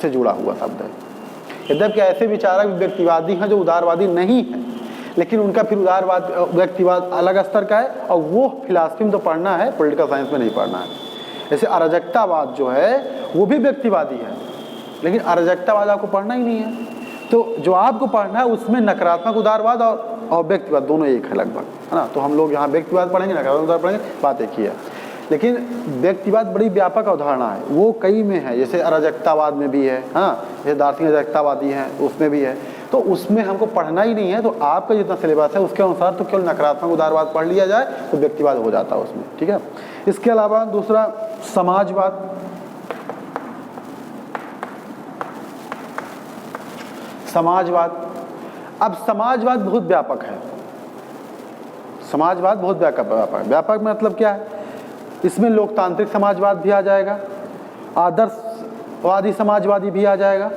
से जुड़ा हुआ शब्द है। यद्यपि ऐसे विचारक व्यक्तिवादी हैं जो उदारवादी नहीं हैं, लेकिन उनका फिर उदारवाद व्यक्तिवाद अलग स्तर का है, और वो फिलॉसफी में तो पढ़ना है, पॉलिटिकल साइंस में नहीं पढ़ना है। जैसे अराजकतावाद जो है वो भी व्यक्तिवादी है, लेकिन अराजकतावाद आपको पढ़ना ही नहीं है। तो जो आपको पढ़ना है उसमें नकारात्मक उदारवाद और व्यक्तिवाद दोनों एक है लगभग, है ना। तो हम लोग यहाँ व्यक्तिवाद पढ़ेंगे, नकारात्मक उदारवाद पढ़ेंगे, बात एक ही है। लेकिन व्यक्तिवाद बड़ी व्यापक अवधारणा है, वो कई में है, जैसे अराजकतावाद में भी है, हाँ, जैसे दार्शनिक अराजकतावादी हैं उसमें भी है। तो उसमें हमको पढ़ना ही नहीं है, तो आपका जितना सिलेबस है उसके अनुसार तो केवल नकारात्मक उदारवाद पढ़ लिया जाए तो व्यक्तिवाद हो जाता है उसमें, ठीक है। इसके अलावा दूसरा समाजवाद। समाजवाद, अब समाजवाद बहुत व्यापक है। समाजवाद बहुत व्यापक मतलब क्या है? इसमें लोकतांत्रिक समाजवाद भी आ जाएगा, आदर्शवादी समाजवादी भी आ जाएगा,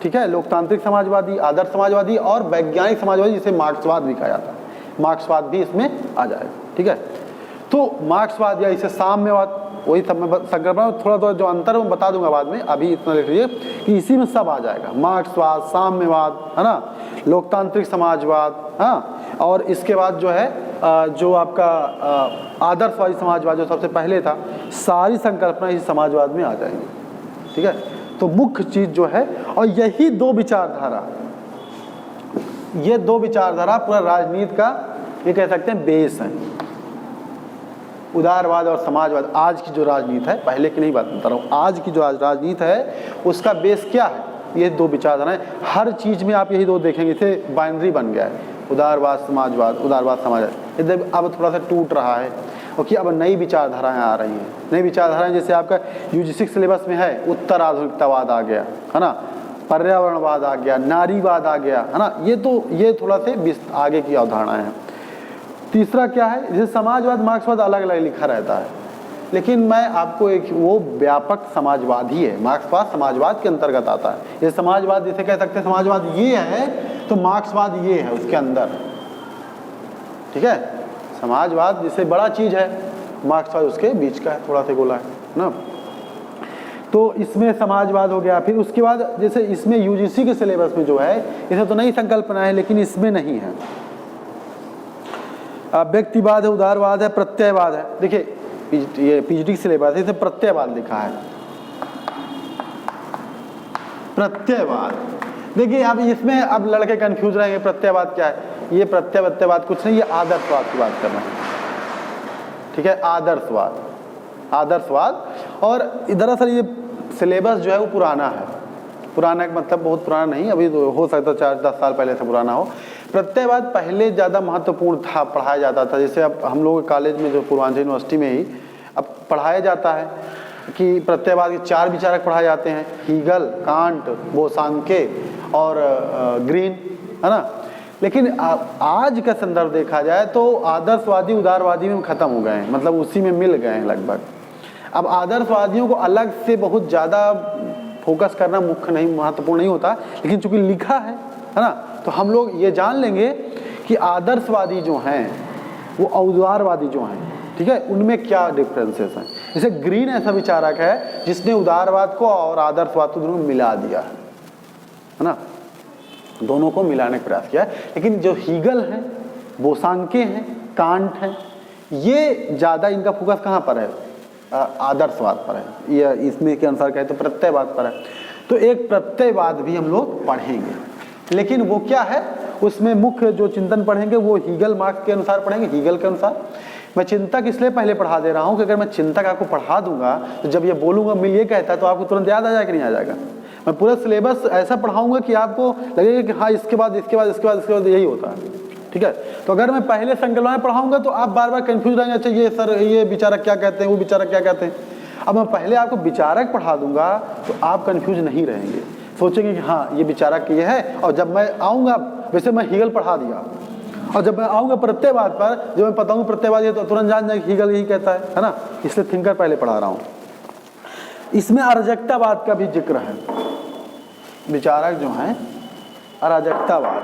ठीक है। लोकतांत्रिक समाजवादी, आदर्श समाजवादी और वैज्ञानिक समाजवादी, जिसे मार्क्सवाद भी कहा जाता है, मार्क्सवाद भी इसमें आ जाएगा, ठीक है। तो मार्क्सवाद या इसे साम्यवाद, वही सब मैं संकल्पना थोड़ा जो अंतर है मैं बता दूंगा बाद में, अभी इतना लिख लीजिए कि इसी में सब आ जाएगा, मार्क्सवाद, साम्यवाद, है ना, लोकतांत्रिक समाजवाद, हाँ, और इसके बाद जो है जो आपका आदर्शवादी समाजवाद जो सबसे पहले था, सारी संकल्पना इस समाजवाद में आ जाएंगी, ठीक है। तो मुख्य चीज जो है, और यही दो विचारधारा, ये दो विचारधारा पूरा राजनीति का ये कह सकते हैं बेस है। उदारवाद और समाजवाद आज की जो राजनीति है, पहले की नहीं बात बता रहा हूँ, आज की जो राजनीति है उसका बेस क्या है? ये दो विचारधाराएं। हर चीज में आप यही दो देखेंगे, इसे बाइनरी बन गया है, उदारवाद समाजवाद, उदारवाद समाजवाद। इधर अब थोड़ा सा टूट रहा है, क्योंकि अब नई विचारधाराएं आ रही हैं। नई विचारधाराएं जैसे आपका यूजी सिलेबस में है, उत्तर आधुनिकतावाद आ गया, है ना, पर्यावरणवाद आ गया, नारीवाद आ गया, है ना। ये थोड़ा से आगे की अवधारणाएं हैं। तीसरा क्या है? जैसे समाजवाद, मार्क्सवाद अलग अलग लिखा रहता है, लेकिन मैं आपको एक वो व्यापक समाजवाद ही है, मार्क्सवाद समाजवाद के अंतर्गत आता है। ये समाजवाद जिसे कह सकते हैं समाजवाद ये है, तो मार्क्सवाद ये है उसके अंदर, ठीक है। समाजवाद जिसे बड़ा चीज है, मार्क्सवाद उसके बीच का है, थोड़ा सा गोला है ना। तो इसमें समाजवाद हो गया। फिर उसके बाद जैसे इसमें यूजीसी के सिलेबस में जो है, इसे तो नई संकल्पना है, लेकिन इसमें नहीं है। व्यक्तिवाद है, उदारवाद है, प्रत्ययवाद है। देखिए ये पीजीटी सिलेबस है, इसे प्रत्ययवाद लिखा है, प्रत्ययवाद। देखिए अब इसमें अब लड़के कंफ्यूज रहेंगे, प्रत्ययवाद क्या है? ये प्रत्ययवाद कुछ नहीं, ये आदर्शवाद की बात कर रहे हैं, ठीक है, आदर्शवाद। और दरअसल ये सिलेबस जो है वो पुराना है, पुराना का मतलब बहुत पुराना नहीं, अभी तो हो सकता है 4-10 साल पहले से पुराना हो। प्रत्ययवाद पहले ज़्यादा महत्वपूर्ण था, पढ़ाया जाता था। जैसे अब हम लोग कॉलेज में जो पूर्वांचल यूनिवर्सिटी में ही अब पढ़ाया जाता है कि प्रत्ययवाद के 4 विचारक पढ़ाए जाते हैं, हीगल, कांट, बोसांके और ग्रीन, है ना। लेकिन आज का संदर्भ देखा जाए तो आदर्शवादी उदारवादी में ख़त्म हो गए हैं, मतलब उसी में मिल गए हैं लगभग। अब आदर्शवादियों को अलग से बहुत ज़्यादा फोकस करना मुख्य नहीं, महत्वपूर्ण नहीं होता, लेकिन चूंकि लिखा है ना, तो हम लोग ये जान लेंगे कि आदर्शवादी जो हैं वो उदारवादी जो हैं, ठीक है, उनमें क्या डिफरेंसेस हैं। जैसे ग्रीन ऐसा विचारक है जिसने उदारवाद को और आदर्शवाद को दोनों मिला दिया है ना, दोनों को मिलाने का प्रयास किया है। लेकिन जो हीगल हैं, बोसांके हैं, कांट हैं, ये ज़्यादा इनका फोकस कहाँ पर है? आदर्शवाद पर है, ये इसमें के अनुसार कहे तो प्रत्ययवाद पर है। तो एक प्रत्ययवाद भी हम लोग पढ़ेंगे, लेकिन वो क्या है, उसमें मुख्य जो चिंतन पढ़ेंगे वो हीगल मार्क्स के अनुसार पढ़ेंगे, हीगल के अनुसार। मैं चिंतक इसलिए पहले पढ़ा दे रहा हूँ कि अगर मैं चिंतक आपको पढ़ा दूंगा तो जब ये बोलूँगा मिल ये कहता है तो आपको तुरंत याद आ जाएगा कि नहीं आ जाएगा। मैं पूरा सिलेबस ऐसा पढ़ाऊँगा कि आपको लगेगा कि हाँ इसके बाद यही होता है, ठीक है। तो अगर मैं पहले संकल्पना पढ़ाऊँगा तो आप बार बार कन्फ्यूज रहेंगे, अच्छा ये सर ये विचारक क्या कहते हैं, वो विचारक क्या कहते हैं। अब मैं पहले आपको विचारक पढ़ा दूंगा तो आप कन्फ्यूज नहीं रहेंगे, सोचेंगे कि हाँ ये विचारक ये है। और जब मैं आऊँगा, वैसे मैं हीगल पढ़ा दिया, और जब मैं आऊँगा प्रत्ययवाद पर, जब मैं बताऊँगा प्रत्ययवाद ये, तो तुरंत जान जाए हीगल यही कहता है ना। इसलिए थिंकर पहले पढ़ा रहा हूँ। इसमें अराजकतावाद का भी जिक्र है, विचारक जो हैं अराजकतावाद,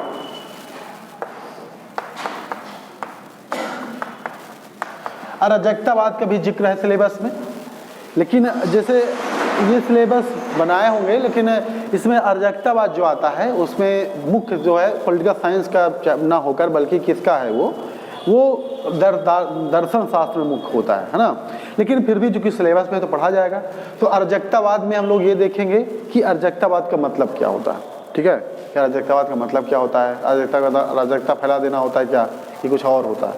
अराजकतावाद का भी जिक्र है सिलेबस में लेकिन जैसे ये सिलेबस बनाए होंगे, लेकिन इसमें अराजकतावाद जो आता है उसमें मुख्य जो है पॉलिटिकल साइंस का ना होकर बल्कि किसका है, वो दर्शन शास्त्र में मुख्य होता है ना। लेकिन फिर भी चूंकि सिलेबस में तो पढ़ा जाएगा, तो अराजकतावाद में हम लोग ये देखेंगे कि अराजकतावाद का मतलब क्या होता है। ठीक है, क्या अराजकतावाद का मतलब क्या होता है, अराजकता फैला देना होता है क्या, कि कुछ और होता है।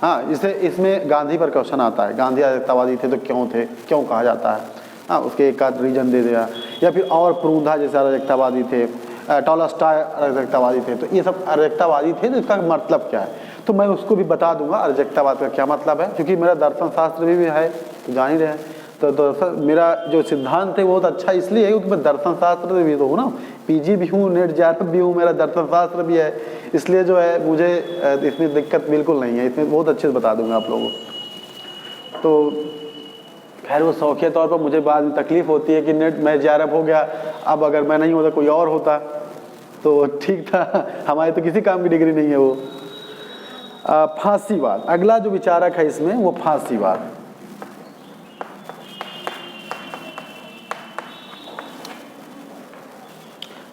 हाँ, इसमें गांधी पर क्वेश्चन आता है, गांधी अराजकतावादी थे तो क्यों थे, क्यों कहा जाता है। हाँ, उसके एक आध रीजन दे दिया, या फिर और प्रूंधा जैसे अराजकतावादी थे, टॉलस्टॉय अराजकतावादी थे, तो ये सब अराजकतावादी थे, तो इसका मतलब क्या है, तो मैं उसको भी बता दूंगा अराजकतावाद का क्या मतलब है। क्योंकि मेरा दर्शन शास्त्र भी है, तो जान ही रहे हैं, तो दर्शन मेरा जो सिद्धांत है बहुत अच्छा इसलिए है क्योंकि मैं दर्शन शास्त्र भी तो हूँ ना, पीजी भी हूँ, नेट जेआरएफ भी हूँ, मेरा दर्शन शास्त्र भी है, इसलिए जो है मुझे इसमें दिक्कत बिल्कुल नहीं है, इसमें बहुत अच्छे से बता दूंगा आप लोगों को। तो खैर वो शौकिया तौर पर मुझे बाद में तकलीफ होती है कि नेट मैं जेआरएफ हो गया, अब अगर मैं नहीं होता कोई और होता तो ठीक था, हमारे तो किसी काम की डिग्री नहीं है वो। फांसीवाद, अगला जो विचारक है इसमें वो फांसीवाद।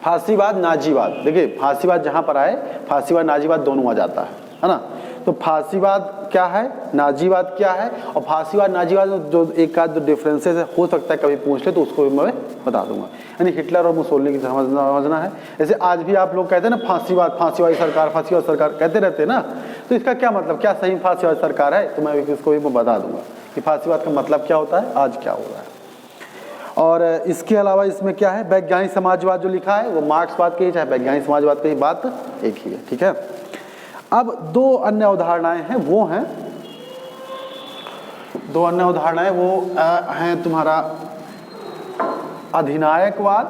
फांसीवाद, नाजीवाद, देखिए फांसीवाद जहां पर आए, फांसीवाद नाजीवाद दोनों आ जाता है ना। तो फांसीवाद क्या है, नाजीवाद क्या है, और फांसीवाद नाजीवाद जो एक आध जो डिफरेंसेस हो सकता है कभी पूछ ले तो उसको भी मैं बता दूंगा। यानी हिटलर और मुसोलिनी की समझना है। जैसे आज भी आप लोग कहते हैं ना फांसीवाद, फांसीवादी सरकार, फांसीवाद सरकार कहते रहते हैं ना, तो इसका क्या मतलब, क्या सही फांसीवाद सरकार है, तो मैं इसको भी मैं बता दूंगा कि फांसीवाद का मतलब क्या होता है, आज क्या हो रहा है। और इसके अलावा इसमें क्या है, वैज्ञानिक समाजवाद जो लिखा है वो मार्क्सवाद की, चाहे वैज्ञानिक समाजवाद की बात एक ही है। ठीक है, अब दो अन्य उदाहरणाएं हैं, वो हैं दो अन्य उदाहरणाएं, वो हैं तुम्हारा अधिनायकवाद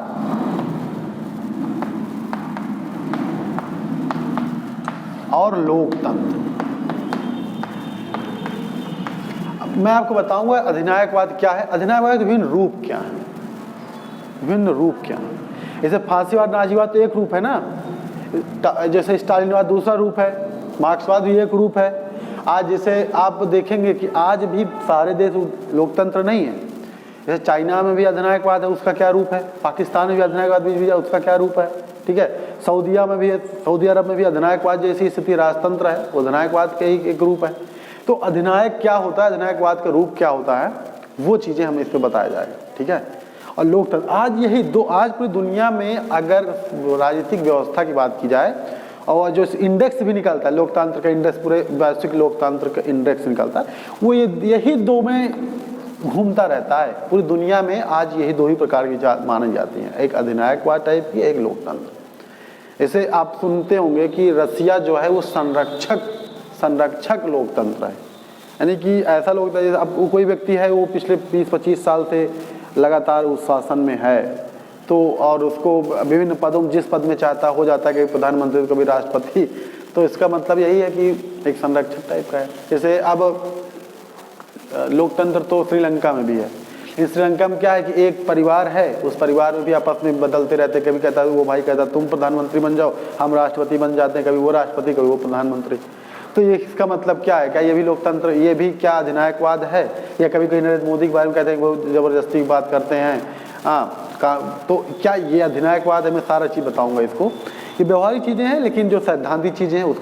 और लोकतंत्र। मैं आपको बताऊंगा अधिनायकवाद क्या है, अधिनायकवाद के विभिन्न रूप क्या है, विभिन्न रूप क्या है। जैसे फांसीवाद नाजीवाद तो एक रूप है ना, जैसे स्टालिनवाद दूसरा रूप है, मार्क्सवाद भी एक रूप है। आज जैसे आप देखेंगे कि आज भी सारे देश लोकतंत्र नहीं है, जैसे चाइना में भी अधिनायकवाद है, उसका क्या रूप है, पाकिस्तान में भी अधिनायकवाद भी है, उसका क्या रूप है। ठीक है, सऊदिया में भी, सऊदी अरब में भी अधिनायकवाद जैसी स्थिति राजतंत्र है, वो अधिनायकवाद के ही एक रूप है। तो अधिनायक क्या होता है, अधिनायकवाद का रूप क्या होता है, वो चीज़ें हमें इस पर बताया जाएगा। ठीक है, और लोकतंत्र, आज यही दो, आज पूरी दुनिया में अगर राजनीतिक व्यवस्था की बात की जाए, और जो इंडेक्स भी निकलता है लोकतंत्र का इंडेक्स, पूरे वैश्विक लोकतंत्र का इंडेक्स निकलता है, वो यही दो में घूमता रहता है। पूरी दुनिया में आज यही दो ही प्रकार की मानी जाती हैं, एक अधिनायकवाद टाइप की, एक लोकतंत्र। ऐसे आप सुनते होंगे कि रसिया जो है वो संरक्षक लोकतंत्र है, यानी कि ऐसा लोकतंत्र जैसे अब कोई व्यक्ति है वो पिछले 20-25 साल से लगातार उस शासन में है, तो और उसको विभिन्न पदों जिस पद में चाहता हो जाता है, कभी प्रधानमंत्री कभी राष्ट्रपति, तो इसका मतलब यही है कि एक संरक्षक टाइप का है। जैसे अब लोकतंत्र तो श्रीलंका में भी है, इस श्रीलंका में क्या है कि एक परिवार है, उस परिवार में भी आपस में बदलते रहते, कभी कहता है वो भाई कहता तुम प्रधानमंत्री बन जाओ, हम राष्ट्रपति बन जाते हैं, कभी वो राष्ट्रपति कभी वो प्रधानमंत्री। तो ये इसका मतलब क्या है, क्या ये भी लोकतंत्र, ये भी क्या अधिनायकवाद है, या कभी कभी नरेंद्र मोदी के बारे में कहते हैं वो जबरदस्ती की बात करते हैं, तो क्या ये अधिनायकवाद है, मैं सारा चीज़ बताऊंगा इसको। ये व्यवहारिक चीज़ें हैं, लेकिन जो सैद्धांतिक चीज़ें हैं